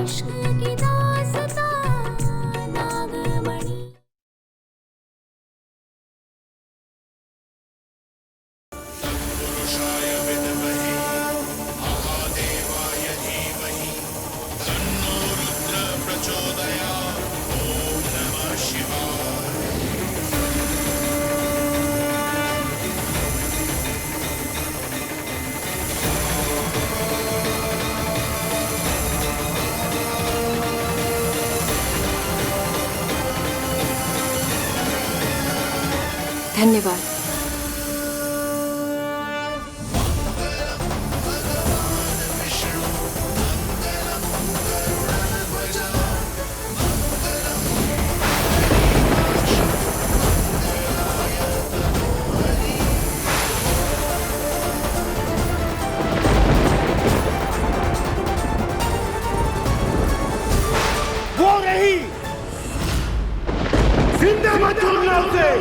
इश्क की दास्तां नागमणि। पुरुषाय विद्महे महादेवाय धीमहि तन्नो रुद्र प्रचोदयात्। ओम नमः शिवाय। धन्यवाद। वो रही, जिंदा मत छोड़ना उसे।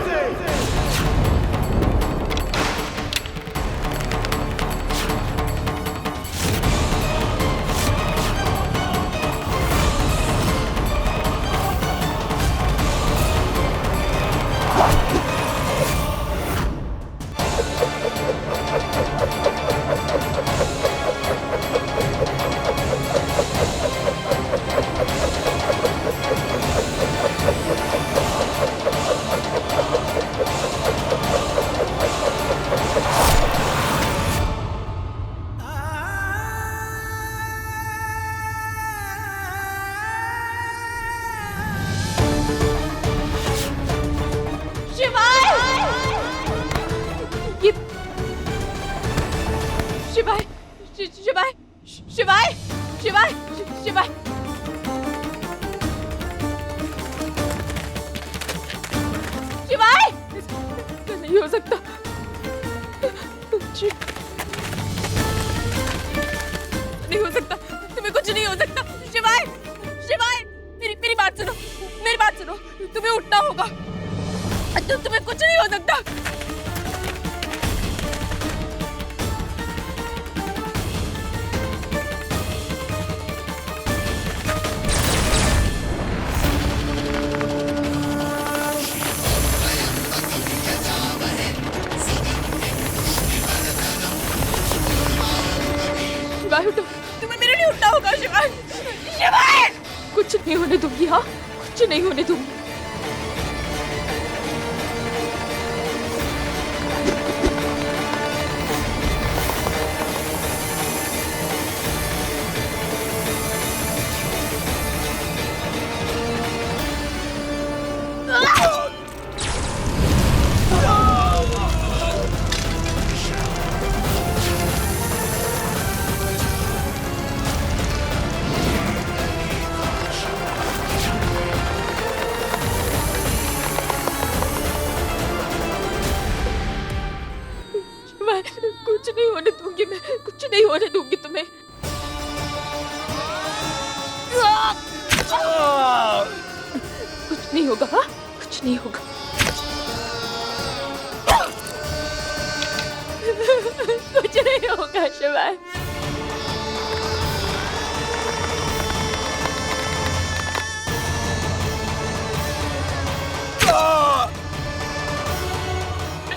शिवाय, शिवाय, शिवाय, शिवाय, शिवाय, शिवाय, नहीं हो सकता। नहीं हो सकता, तुम्हें कुछ नहीं हो सकता। शिवाय, शिवाय, मेरी बात सुनो, मेरी बात सुनो, तुम्हें उठना होगा। तुम्हें कुछ नहीं हो सकता। शिवाय उठो, तुम्हें मेरे लिए उठना होगा। शिवाय, शिवाय, कुछ नहीं होने दूंगी। हाँ, कुछ नहीं होने दूंगी। कुछ नहीं होने दूंगी, मैं कुछ नहीं होने दूंगी तुम्हें। कुछ नहीं होगा। हाँ, कुछ नहीं होगा। कुछ नहीं होगा शिवाय।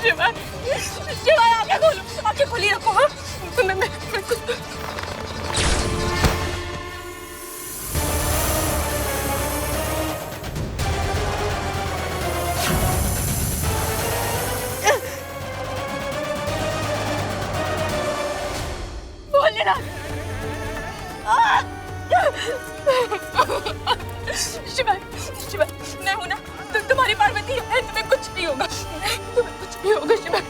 शिवाय, शिवाय, आंखें खोलो, आंखें खोली रखो। हाँ, मैं बोलने ना। शिवाय, शिवाय, मैं हूं ना, तुम्हारी पार्वती है। तुम्हें कुछ नहीं होगा, तुम्हें कुछ नहीं होगा शिवाय।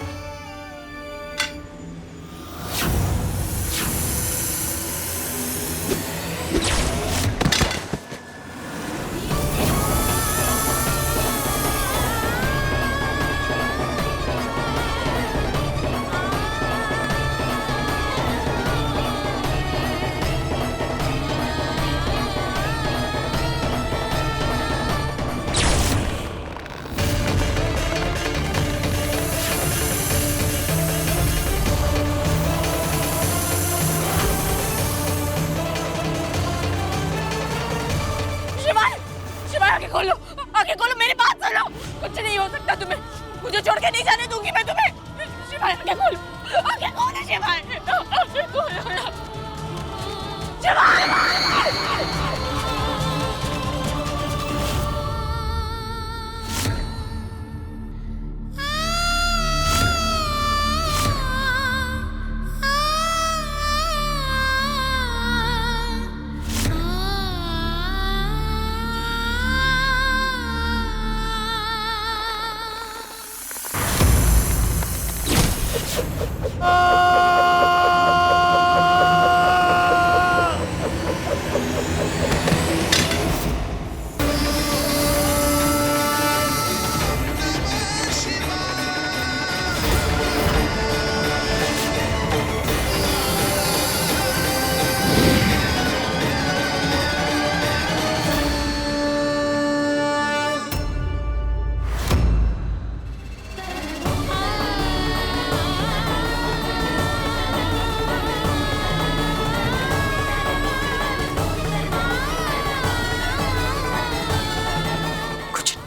आंखें खोलो, मेरी बात सुनो। कुछ नहीं हो सकता तुम्हें, मुझे छोड़ के नहीं जाने दूंगी मैं तुम्हें। शिवाय आंखें खोलो, आंखें खोलो शिवाय, आंखें खोलो शिवाय।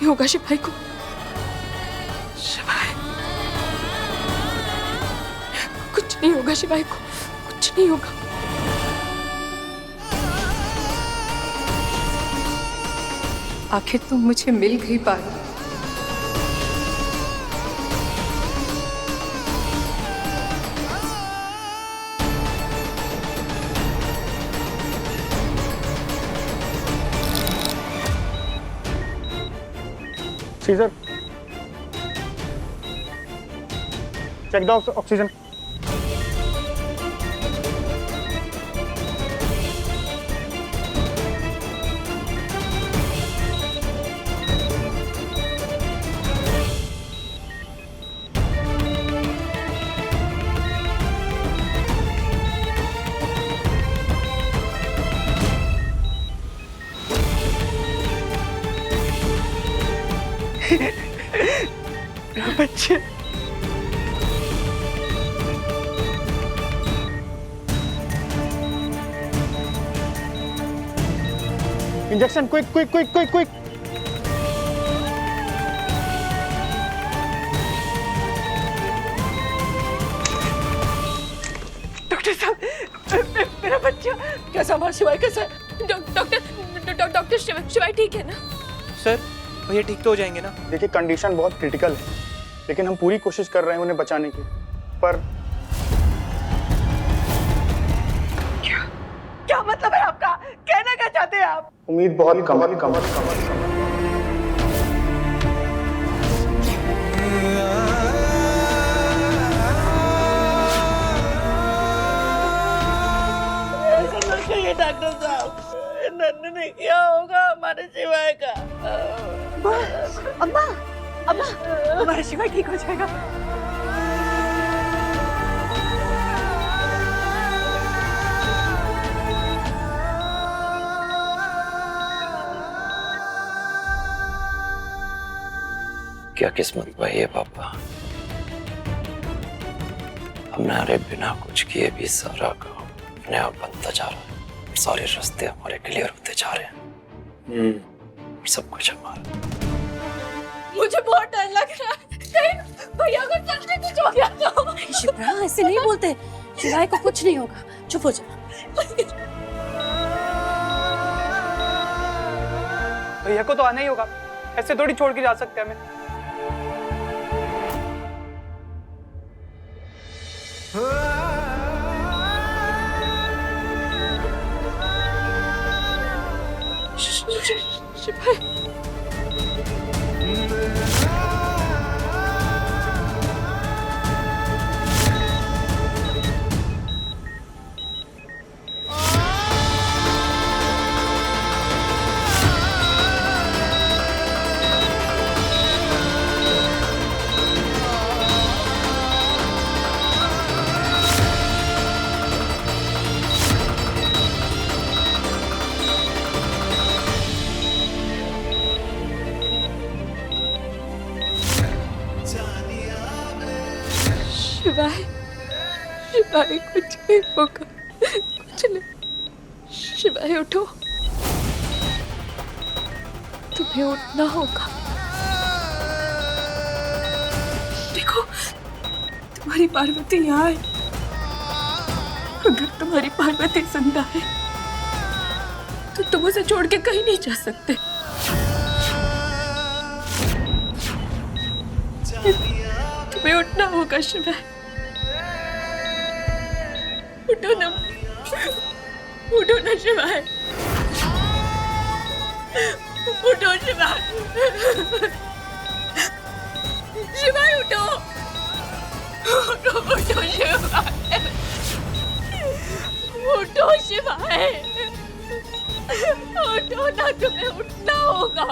होगा शिवाय को, शिवाय कुछ नहीं होगा, शिवाय को कुछ नहीं होगा। आखिर तुम मुझे मिल गई Paro. Seizure, check the oxygen. बच्चे injection, quick quick quick quick quick. Doctor साहब, मेरा बच्चा कैसा? हमारा शिवाय कैसा? डॉक्टर शिवाय ठीक है ना? सर भैया ठीक तो हो जाएंगे ना? देखिए कंडीशन बहुत क्रिटिकल है, लेकिन हम पूरी कोशिश कर रहे हैं उन्हें बचाने की। पर क्या मतलब है आपका? कहना क्या चाहते हैं आप? उम्मीद बहुत कम है, कम। ऐसा मत कहिए डॉक्टर साहब, नन्हे ने क्या होगा हमारे शिवाय का? अम्मा, अम्मा, हमारा शिवाय ठीक हो जाएगा। क्या किस्मत भाई है पापा, हमारे बिना कुछ किए भी सारा काम अपने आप बनता जा रहा है। सारे रास्ते हमारे क्लियर होते जा रहे हैं। सब कुछ हमारा। मुझे बहुत डर लग रहा है, कहीं भैया को सच में कुछ हो गया तो। शिप्रा, ऐसे नहीं बोलते। शिवाय को कुछ नहीं होगा, चुप हो जा। भैया को तो आना ही होगा, ऐसे थोड़ी छोड़ के जा सकते हैं हमें। शिवाय शिवाय शिवाय कुछ नहीं होगा, कुछ नहीं। शिवाय उठो, तुम्हें उठना होगा। देखो, तुम्हारी पार्वती यहाँ है। अगर तुम्हारी पार्वती जिंदा है तो तुम उसे छोड़ के कहीं नहीं जा सकते। तुम्हें उठना होगा शिवाय। उठो ना, उठो ना शिवाय, उठो शिवाय, शिवाय उठो, उठो उठो शिवाय, उठो शिवाय, उठो ना, तुम्हें उठना होगा।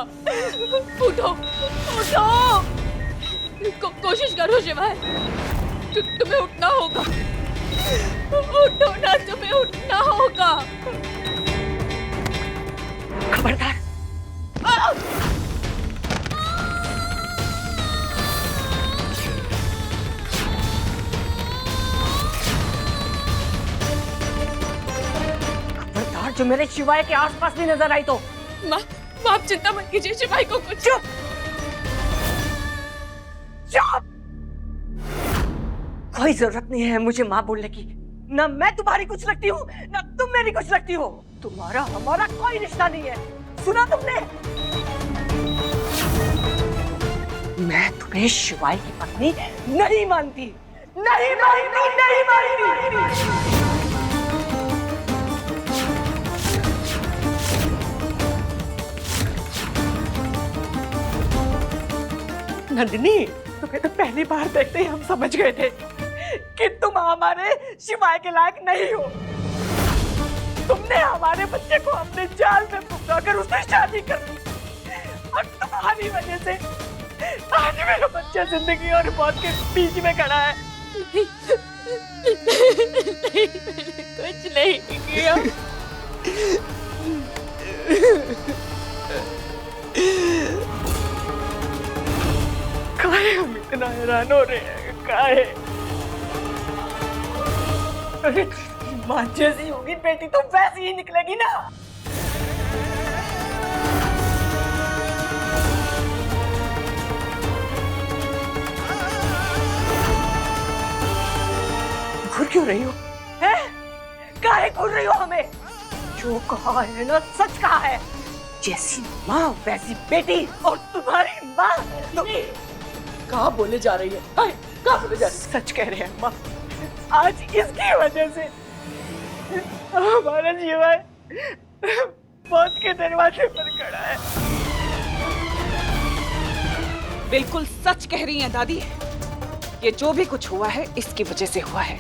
उठो उठो, कोशिश करो शिवाय, तुम्हें उठना होगा। उठो ना, तुम्हें उठना होगा। खबरदार। खबरदार, जो मेरे शिवाय के आसपास भी नजर आई तो। माँ, आप चिंता मत कीजिए, शिवाय को कुछ। चुप चुप, कोई जरूरत नहीं है मुझे माँ बोलने की। ना मैं तुम्हारी कुछ लगती हूँ, ना तुम मेरी कुछ लगती हो। तुम्हारा हमारा कोई रिश्ता नहीं है, सुना तुमने? मैं तुम्हें शिवाय की पत्नी नहीं मानती, नहीं मानती, नहीं मानती। नंदिनी, तुम्हें तो पहली बार देखते ही हम समझ गए थे कि तुम हमारे शिवाय के लायक नहीं हो। तुमने हमारे बच्चे को अपने जाल में फंसाकर उससे शादी कर दी, और तुम्हारी वजह से आज मेरा बच्चा जिंदगी और मौत के बीच में खड़ा है। कुछ नहीं किया। काहे हम इतना हैरान हो रहे हैं? काहे? अरे माँ जैसी होगी बेटी तो वैसी ही निकलेगी ना। घूर क्यों रही हो? हैं? काहे घूर रही हो हमें? जो कहा है ना सच कहा है। जैसी माँ वैसी बेटी, और तुम्हारी माँ नहीं। कहाँ बोले जा रही है? कहाँ बोले जा रही है? सच कह रहे हैं माँ, आज इसकी वजह से हमारा जीवन मौत के दरवाजे पर खड़ा है। बिल्कुल सच कह रही हैं दादी। ये जो भी कुछ हुआ है इसकी वजह से हुआ है।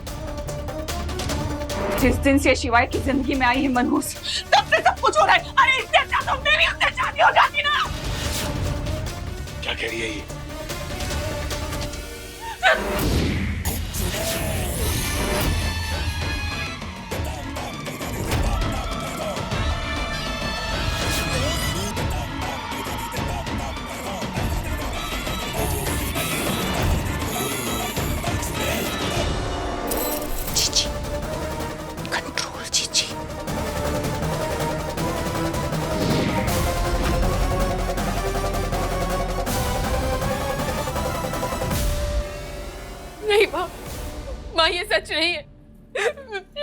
जिस दिन से शिवाय की जिंदगी में आई है मनहूस, तब से सब कुछ हो रहा है। अरे इससे अच्छा तो मेरी उससे शादी हो जाती ना। क्या कह रही है ये? जीजी, कंट्रोल जीजी। नहीं माँ, माँ ये सच नहीं है।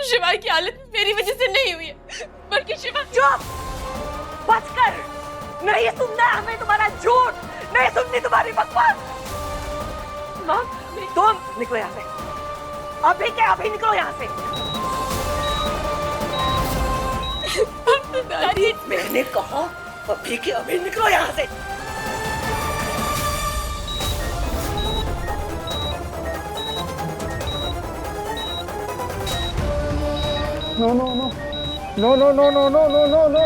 शिवाय की हालत मेरी वजह से नहीं हुई है, बल्कि शिवाय। चुप, बचकर नहीं सुनना हमें तुम्हारा झूठ, नहीं सुननी तुम्हारी बकवास। माँ, तुम निकलो यहाँ से, अभी के अभी निकलो यहाँ से। दादी, मैंने कहा अभी के अभी निकलो यहाँ से। No, no, no. No, no, no, no, no, no, no, no.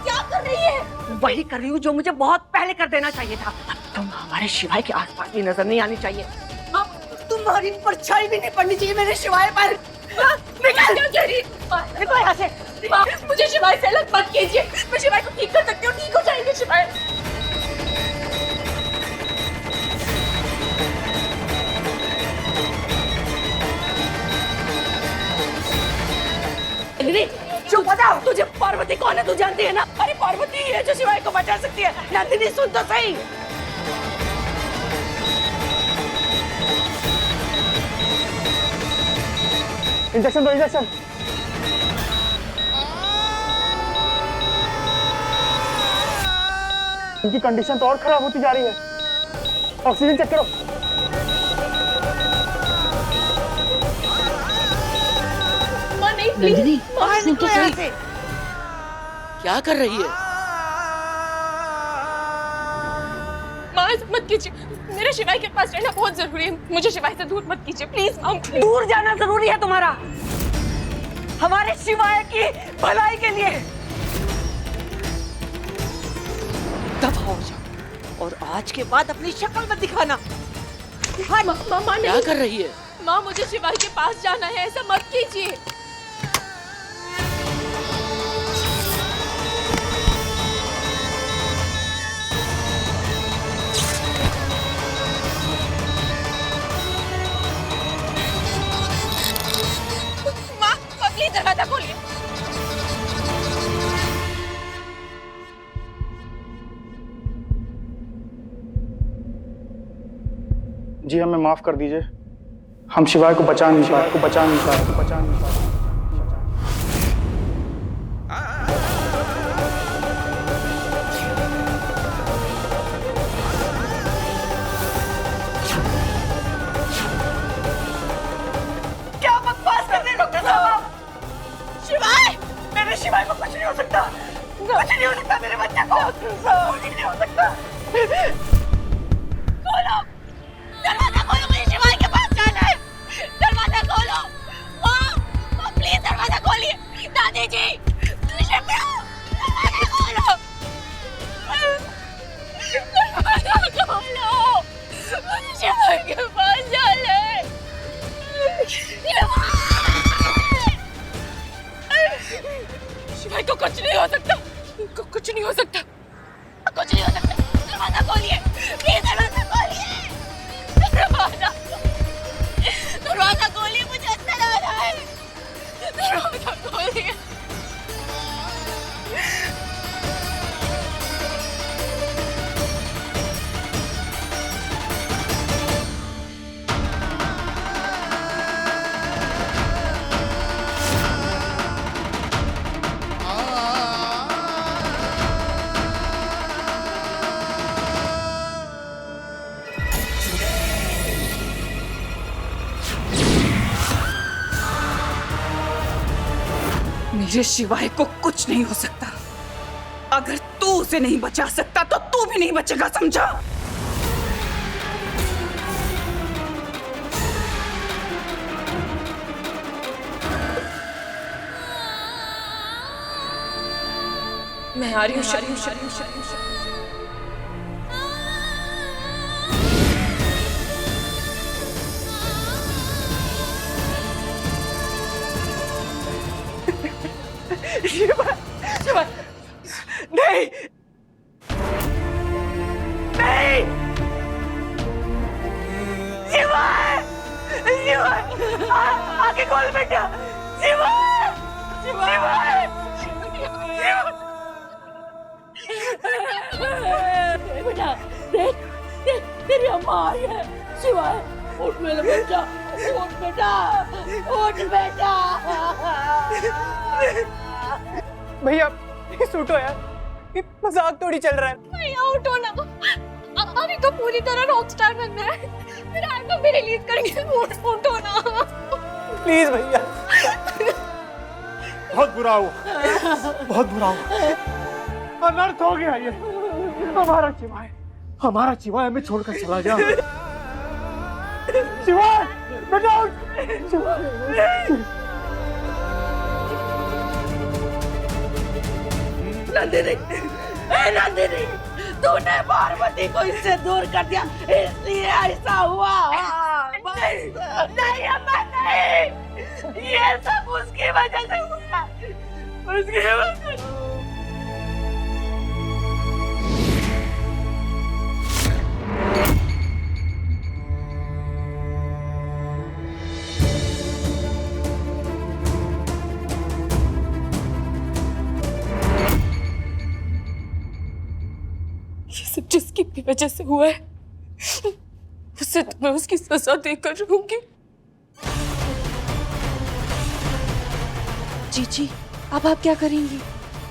क्या कर रही है? वही कर रही हूँ जो मुझे बहुत पहले कर देना चाहिए था। तुम हमारे शिवाय के आसपास भी नजर नहीं आनी चाहिए। तुम्हारी परछाई भी नहीं पड़नी चाहिए मेरे शिवाय पर। निकल! निकलो यहाँ से। माँ, मुझे शिवाय से अलग मत कीजिए। मैं शिवाय को ठीक कर सकती हूँ, ठीक हो जाएंगे शिवाय। पार्वती कौन है तू जानती है ना? अरे पार्वती है जो शिवाय को बचा सकती है। नंदिनी सुन तो सही। इंजेक्शन दो, इंजेक्शन। इनकी कंडीशन तो और खराब होती जा रही है। ऑक्सीजन चेक करो। माँ नहीं, नंदिनी बाहर सुन निकलो तो यहाँ सही। से। क्या कर रही है? माँ ऐसा मत कीजिए, मेरे शिवाय के पास रहना बहुत जरूरी है। मुझे शिवाय से दूर मत कीजिए प्लीज माँ। दूर जाना जरूरी है तुम्हारा, हमारे शिवाय की भलाई के लिए। दफा हो जाओ और आज के बाद अपनी शक्ल मत दिखाना। माँ क्या नहीं, कर रही है? माँ मुझे शिवाय के पास जाना है, ऐसा मत कीजिए। माँ प्लीज दरवाजा खोलिए। जी हमें माफ कर दीजिए, हम शिवाय को बचा नहीं पाए। क्या बकवास कर रहे हो डॉक्टर साहब? शिवाय, मेरे शिवाय को कुछ नहीं हो सकता। कुछ नहीं हो सकता मेरे बच्चे को। कुछ नहीं हो सकता। खोलो, दरवाजा खोलो, मुझे शिवाय के पास जाना है। दरवाजा खोलो। माँ प्लीज दरवाजा खोलिए। दादी जी, दरवाजा खोलो। दरवाजा खोलो, मुझे शिवाय के पास जाना है। शिवाय को कुछ नहीं हो सकता, कुछ नहीं हो सकता, कुछ नहीं हो सकता। दरवाजा खोलिए, प्लीज दरवाजा खोलिए। दरवाजा खोलिए, मुझे अंदर आना है। दरवाजा खोलिए। मेरे शिवाय को कुछ नहीं हो सकता। अगर तू उसे नहीं बचा सकता तो तू भी नहीं बचेगा, समझा? मैं आ रही हूँ। शिवाय, शिवाय, नहीं, नहीं, शिवाय, शिवाय, आगे खोल बेटा। शिवाय, शिवाय, बेटा, देख, देख, तेरी अम्मा आई है। शिवाय, उठ मेरा बेटा, उठ बेटा, उठ बेटा। भैया ये सूटो यार, ये मजाक थोड़ी चल रहा है। भैया उठो ना, अभी तो पूरी तरह रॉकस्टार बनना है। फिर एल्बम भी रिलीज करेंगे। उठो ना प्लीज भैया। बहुत बुरा हुआ। अनर्थ हो गया ये। हमारा शिवाय हमें छोड़कर चला गया। शिवाय, बेटा उठ। नंदिनी, नंदिनी, तूने पार्वती को इससे दूर कर दिया, इसलिए ऐसा हुआ। नहीं अम्मा, नहीं, ये सब उसकी वजह से हुआ, उसकी वजह से। ये सब जिसकी भी वजह से हुआ है, उसे तो मैं उसकी सजा देकर रहूंगी। जीजी, अब आप क्या करेंगी?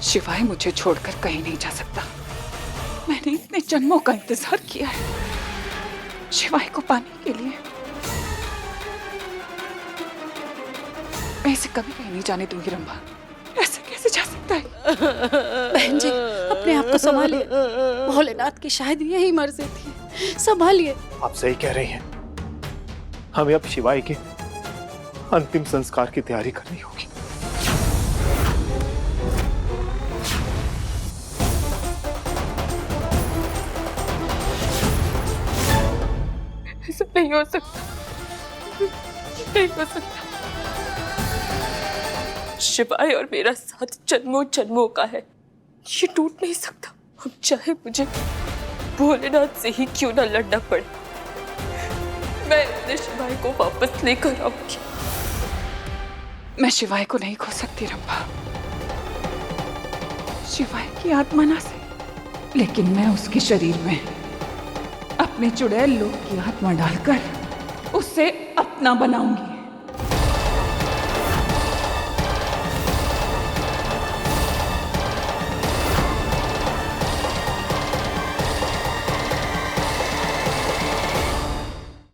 शिवाय मुझे छोड़कर कहीं नहीं जा सकता। मैंने इतने जन्मों का इंतजार किया है शिवाय को पाने के लिए। मैं इसे कभी कहीं नहीं जाने दूंगी रंभा। ऐसे कैसे जा सकता है? बहन जी, अपने आप को संभालिए। भोलेनाथ की शायद यही मर्जी थी, संभालिए। आप सही कह रही हैं। हमें अब शिवाय के अंतिम संस्कार की तैयारी करनी होगी। ऐसा नहीं हो सकता, नहीं हो सकता। शिवाय और मेरा साथ जन्मों जन्मों का है, ये टूट नहीं सकता। अब चाहे मुझे भोलेनाथ से ही क्यों ना लड़ना पड़े, मैं अपने शिवाय को वापस लेकर आऊंगी। मैं शिवाय को नहीं खो सकती रंभा। शिवाय की आत्मा ना से, लेकिन मैं उसके शरीर में अपने चुड़ैल लोग की आत्मा डालकर उसे अपना बनाऊंगी।